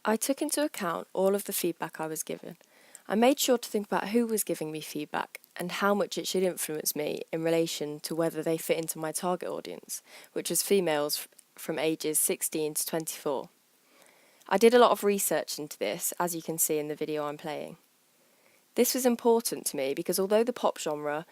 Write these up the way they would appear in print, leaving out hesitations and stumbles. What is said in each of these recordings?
I took into account all of the feedback I was given. I made sure to think about who was giving me feedback and how much it should influence me in relation to whether they fit into my target audience, which was females from ages 16 to 24. I did a lot of research into this, as you can see in the video I'm playing. This was important to me because although the pop genre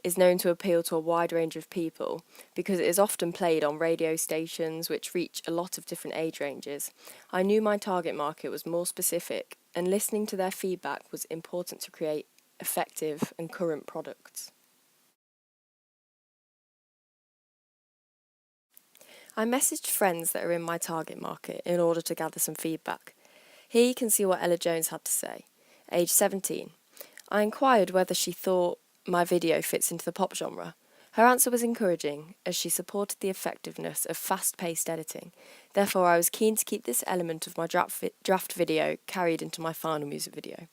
is known to appeal to a wide range of people, because it is often played on radio stations which reach a lot of different age ranges, I knew my target market was more specific, and listening to their feedback was important to create effective and current products. I messaged friends that are in my target market in order to gather some feedback. Here you can see what Ella Jones had to say. Age 17. I inquired whether she thought my video fits into the pop genre. Her answer was encouraging, as she supported the effectiveness of fast-paced editing. Therefore, I was keen to keep this element of my draft video carried into my final music video.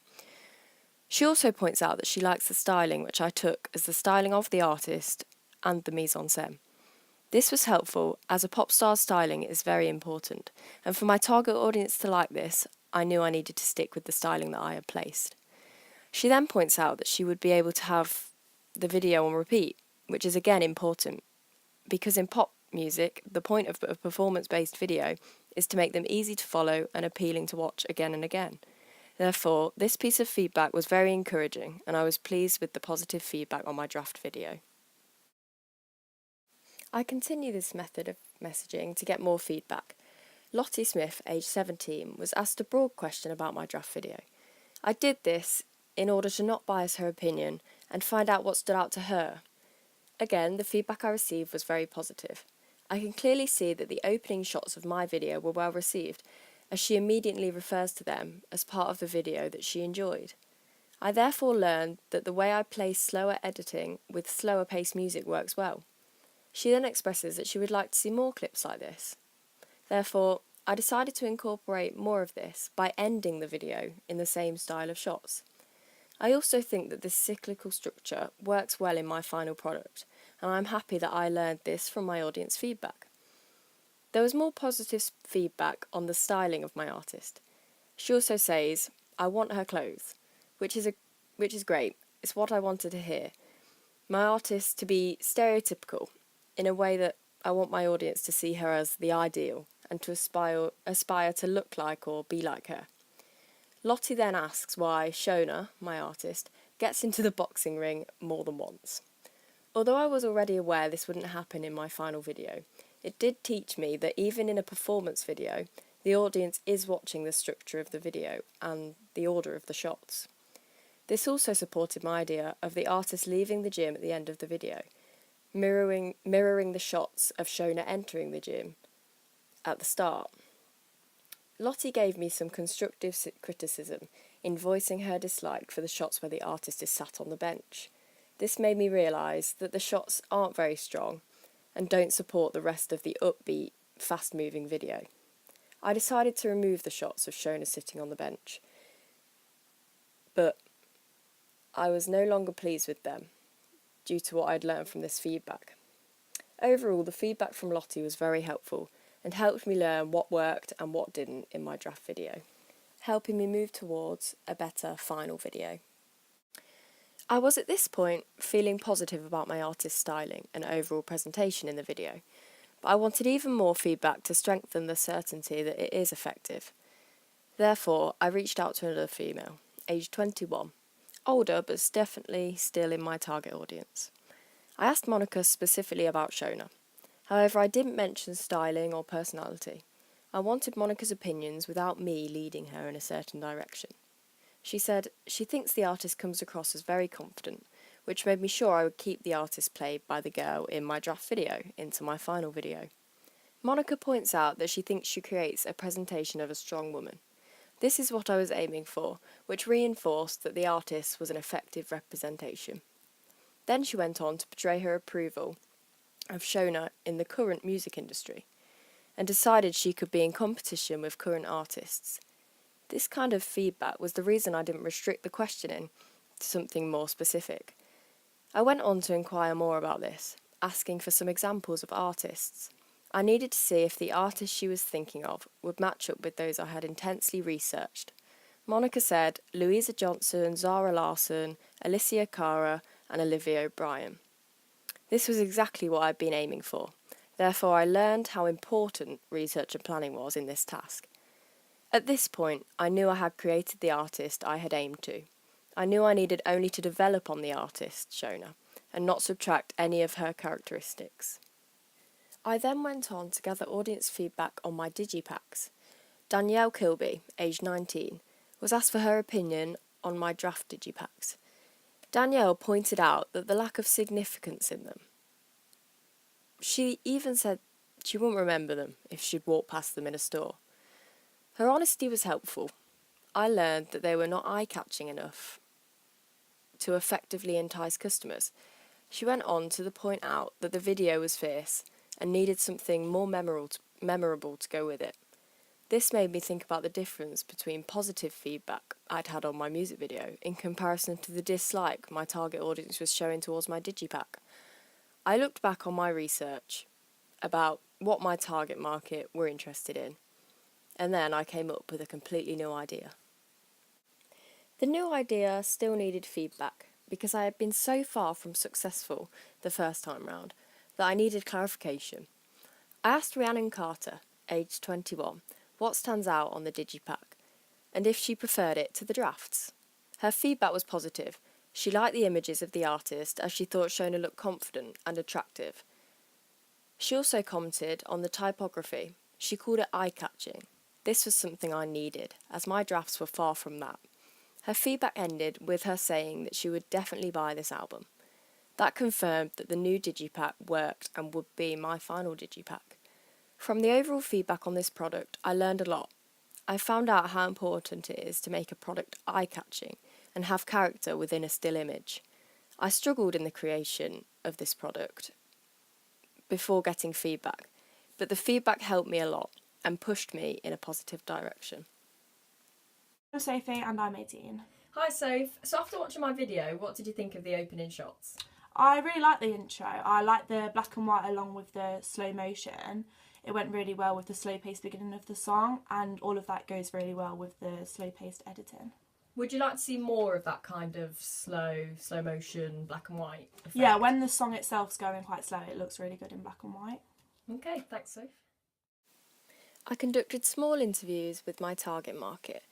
She also points out that she likes the styling, which I took as the styling of the artist and the mise-en-scène. This was helpful, as a pop star's styling is very important, and for my target audience to like this, I knew I needed to stick with the styling that I had placed. She then points out that she would be able to have the video on repeat, which is again important, because in pop music, the point of a performance-based video is to make them easy to follow and appealing to watch again and again. Therefore, this piece of feedback was very encouraging, and I was pleased with the positive feedback on my draft video. I continue this method of messaging to get more feedback. Lottie Smith, aged 17, was asked a broad question about my draft video. I did this in order to not bias her opinion and find out what stood out to her. Again, the feedback I received was very positive. I can clearly see that the opening shots of my video were well received, as she immediately refers to them as part of the video that she enjoyed. I therefore learned that the way I place slower editing with slower paced music works well. She then expresses that she would like to see more clips like this. Therefore, I decided to incorporate more of this by ending the video in the same style of shots. I also think that this cyclical structure works well in my final product, and I'm happy that I learned this from my audience feedback. There was more positive feedback on the styling of my artist. She also says, "I want her clothes," which is great. It's what I wanted to hear. My artist to be stereotypical, in a way that I want my audience to see her as the ideal and to aspire to look like or be like her. Lottie then asks why Shona, my artist, gets into the boxing ring more than once. Although I was already aware this wouldn't happen in my final video, it did teach me that even in a performance video, the audience is watching the structure of the video and the order of the shots. This also supported my idea of the artist leaving the gym at the end of the video, mirroring the shots of Shona entering the gym at the start. Lottie gave me some constructive criticism in voicing her dislike for the shots where the artist is sat on the bench. This made me realise that the shots aren't very strong and don't support the rest of the upbeat, fast-moving video. I decided to remove the shots of Shona sitting on the bench, but I was no longer pleased with them due to what I'd learned from this feedback. Overall, the feedback from Lottie was very helpful and helped me learn what worked and what didn't in my draft video, helping me move towards a better final video. I was at this point feeling positive about my artist's styling and overall presentation in the video, but I wanted even more feedback to strengthen the certainty that it is effective. Therefore, I reached out to another female, aged 21, older but definitely still in my target audience. I asked Monica specifically about Shona. However, I didn't mention styling or personality. I wanted Monica's opinions without me leading her in a certain direction. She said she thinks the artist comes across as very confident, which made me sure I would keep the artist played by the girl in my draft video into my final video. Monica points out that she thinks she creates a presentation of a strong woman. This is what I was aiming for, which reinforced that the artist was an effective representation. Then she went on to portray her approval of Shona in the current music industry, and decided she could be in competition with current artists. This kind of feedback was the reason I didn't restrict the questioning to something more specific. I went on to inquire more about this, asking for some examples of artists. I needed to see if the artist she was thinking of would match up with those I had intensely researched. Monica said Louisa Johnson, Zara Larsson, Alicia Cara, and Olivia O'Brien. This was exactly what I'd been aiming for. Therefore, I learned how important research and planning was in this task. At this point, I knew I had created the artist I had aimed to. I knew I needed only to develop on the artist, Shona, and not subtract any of her characteristics. I then went on to gather audience feedback on my digipacks. Danielle Kilby, aged 19, was asked for her opinion on my draft digipacks. Danielle pointed out that the lack of significance in them. She even said she wouldn't remember them if she'd walked past them in a store. Her honesty was helpful. I learned that they were not eye-catching enough to effectively entice customers. She went on to point out that the video was fierce and needed something more memorable to go with it. This made me think about the difference between positive feedback I'd had on my music video in comparison to the dislike my target audience was showing towards my digipack. I looked back on my research about what my target market were interested in, and then I came up with a completely new idea. The new idea still needed feedback because I had been so far from successful the first time round that I needed clarification. I asked Rhiannon Carter, aged 21, what stands out on the digipack, and if she preferred it to the drafts. Her feedback was positive. She liked the images of the artist as she thought Shona looked confident and attractive. She also commented on the typography. She called it eye-catching. This was something I needed, as my drafts were far from that. Her feedback ended with her saying that she would definitely buy this album. That confirmed that the new digipack worked and would be my final digipack. From the overall feedback on this product, I learned a lot. I found out how important it is to make a product eye-catching and have character within a still image. I struggled in the creation of this product before getting feedback, but the feedback helped me a lot and pushed me in a positive direction. I'm Sophie and I'm 18. Hi Soph. So after watching my video, what did you think of the opening shots? I really like the intro. I like the black and white along with the slow motion. It went really well with the slow-paced beginning of the song, and all of that goes really well with the slow-paced editing. Would you like to see more of that kind of slow motion, black and white effect? Yeah, when the song itself's going quite slow, it looks really good in black and white. Okay, thanks Soph. I conducted small interviews with my target market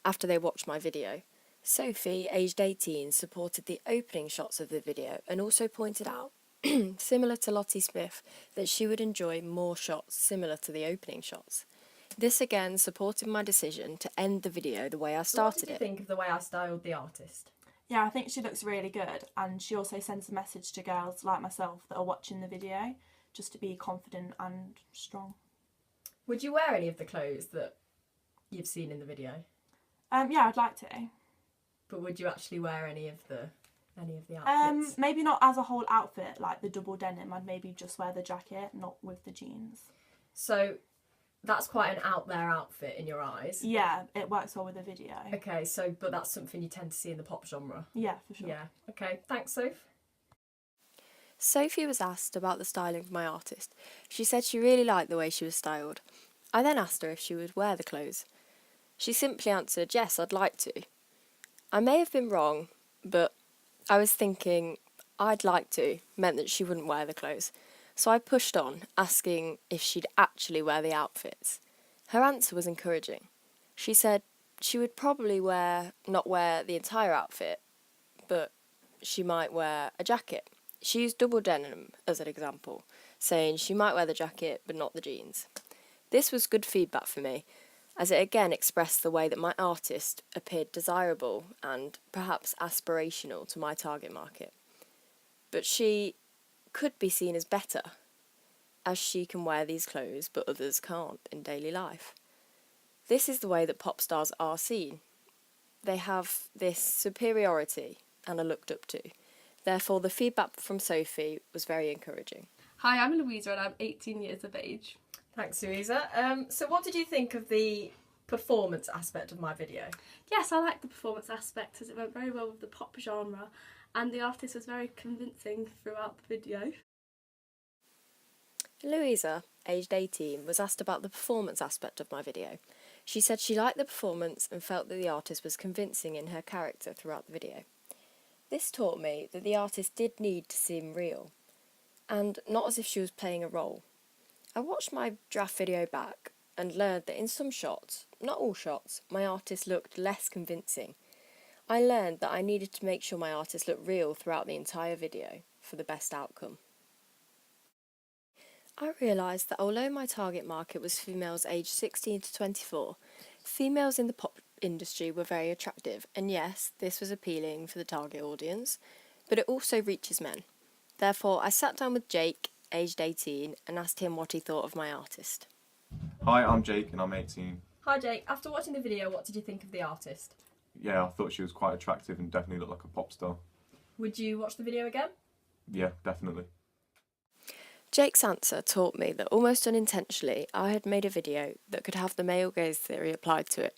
after they watched my video. Sophie, aged 18, supported the opening shots of the video and also pointed out, similar to Lottie Smith, that she would enjoy more shots similar to the opening shots. This again supported my decision to end the video the way I started it. What did you think of the way I styled the artist? Yeah, I think she looks really good, and she also sends a message to girls like myself that are watching the video, just to be confident and strong. Would you wear any of the clothes that you've seen in the video? Yeah, I'd like to. But would you actually wear any of the outfits? Maybe not as a whole outfit, like the double denim. I'd maybe just wear the jacket, not with the jeans. So that's quite an out there outfit in your eyes. Yeah, it works well with the video. Okay, but that's something you tend to see in the pop genre. Yeah, for sure. Yeah. Okay, thanks, Soph. Sophie was asked about the styling of my artist. She said she really liked the way she was styled. I then asked her if she would wear the clothes. She simply answered, yes, I'd like to. I may have been wrong, but I was thinking I'd like to meant that she wouldn't wear the clothes. So I pushed on, asking if she'd actually wear the outfits. Her answer was encouraging. She said she would probably not wear the entire outfit, but she might wear a jacket. She used double denim as an example, saying she might wear the jacket but not the jeans. This was good feedback for me, as it again expressed the way that my artist appeared desirable and perhaps aspirational to my target market. But she could be seen as better, as she can wear these clothes but others can't in daily life. This is the way that pop stars are seen. They have this superiority and are looked up to. Therefore, the feedback from Sophie was very encouraging. Hi, I'm Louisa and I'm 18 years of age. Thanks, Louisa. So what did you think of the performance aspect of my video? Yes, I liked the performance aspect as it went very well with the pop genre and the artist was very convincing throughout the video. Louisa, aged 18, was asked about the performance aspect of my video. She said she liked the performance and felt that the artist was convincing in her character throughout the video. This taught me that the artist did need to seem real, and not as if she was playing a role. I watched my draft video back and learned that in some shots, not all shots, my artist looked less convincing. I learned that I needed to make sure my artist looked real throughout the entire video for the best outcome. I realised that although my target market was females aged 16 to 24, females in the pop industry were very attractive, and yes, this was appealing for the target audience, but it also reaches men. Therefore, I sat down with Jake, aged 18, and asked him what he thought of my artist. Hi, I'm Jake and I'm 18. Hi Jake, after watching the video, what did you think of the artist? Yeah, I thought she was quite attractive and definitely looked like a pop star. Would you watch the video again? Yeah, definitely. Jake's answer taught me that almost unintentionally I had made a video that could have the male gaze theory applied to it.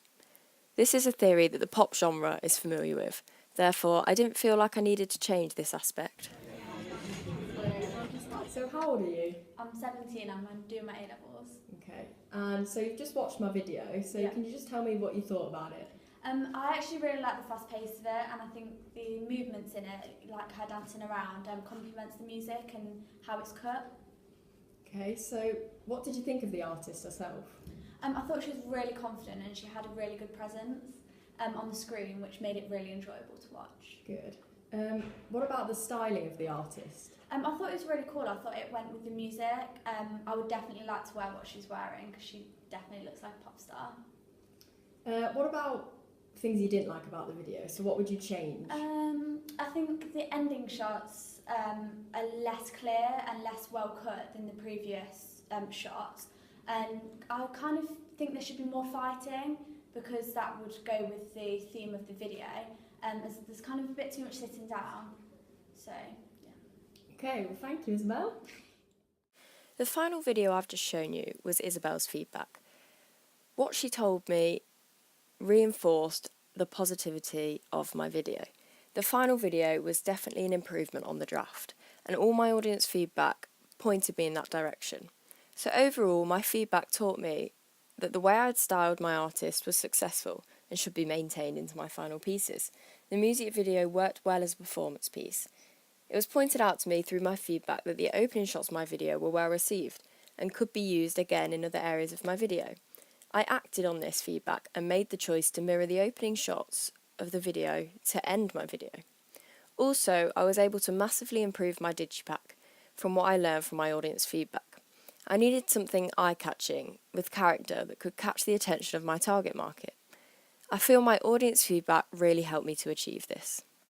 This is a theory that the pop genre is familiar with, therefore I didn't feel like I needed to change this aspect. So how old are you? I'm 17, I'm doing my A-levels. Okay, and so you've just watched my video, so Yeah. can you just tell me what you thought about it? I actually really like the fast pace of it, and I think the movements in it, like her dancing around, complements the music and how it's cut. Okay, so what did you think of the artist herself? I thought she was really confident and she had a really good presence on the screen, which made it really enjoyable to watch. Good. What about the styling of the artist? I thought it was really cool. I thought it went with the music. I would definitely like to wear what she's wearing because she definitely looks like a pop star. What about things you didn't like about the video? So what would you change? I think the ending shots are less clear and less well cut than the previous shots, and I kind of think there should be more fighting because that would go with the theme of the video. As there's kind of a bit too much sitting down, so yeah. Okay, well thank you, Isabel. The final video I've just shown you was Isabel's feedback. What she told me reinforced the positivity of my video. The final video was definitely an improvement on the draft, and all my audience feedback pointed me in that direction. So overall, my feedback taught me that the way I'd styled my artist was successful and should be maintained into my final pieces. The music video worked well as a performance piece. It was pointed out to me through my feedback that the opening shots of my video were well received and could be used again in other areas of my video. I acted on this feedback and made the choice to mirror the opening shots of the video to end my video. Also, I was able to massively improve my digipack from what I learned from my audience feedback. I needed something eye-catching with character that could catch the attention of my target market. I feel my audience feedback really helped me to achieve this.